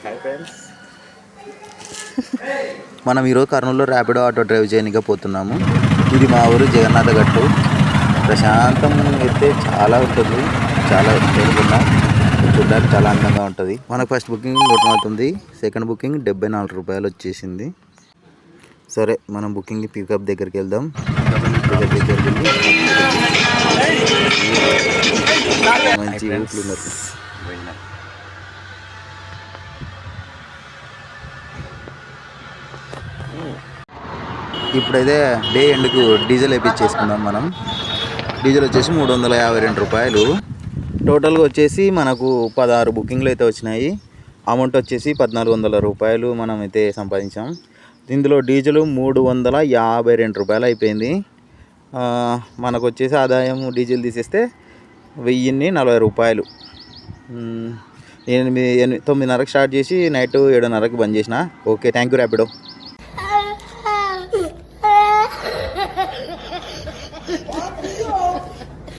Hi friends, మనం ఈరోజు కర్నూలులో ర్యాపిడో ఆటో డ్రైవ్ చేయడానికి పోతున్నాము. ఇది మా ఊరు జగన్నాథ గట్టు. ప్రశాంతం అయితే చాలా ఉంటుంది, చాలా తేలికుండా చూడడానికి చాలా అందంగా ఉంటుంది. మనకు ఫస్ట్ బుకింగ్ 140, సెకండ్ బుకింగ్ 74 రూపాయలు వచ్చేసింది. సరే, మనం బుకింగ్ పికప్ దగ్గరికి వెళ్దాం. పికప్ దగ్గరికి వెళ్ళి మంచి ఊట్లు ఉన్నారు. ఇప్పుడైతే డే ఎండ్కు డీజిల్ వేయించేసుకుందాం. మనం డీజిల్ వచ్చేసి 352 రూపాయలు. టోటల్గా వచ్చేసి మనకు 16 బుకింగ్లు అయితే వచ్చినాయి. అమౌంట్ వచ్చేసి 1400 రూపాయలు మనం అయితే సంపాదించాం. ఇందులో డీజిల్ 352 రూపాయలు అయిపోయింది. మనకు వచ్చేసి ఆదాయం డీజిల్ తీసేస్తే 1040 రూపాయలు. 9:30కి స్టార్ట్ చేసి నైట్ 7:30కి బంద్ చేసిన. Okay, thank you Rapido.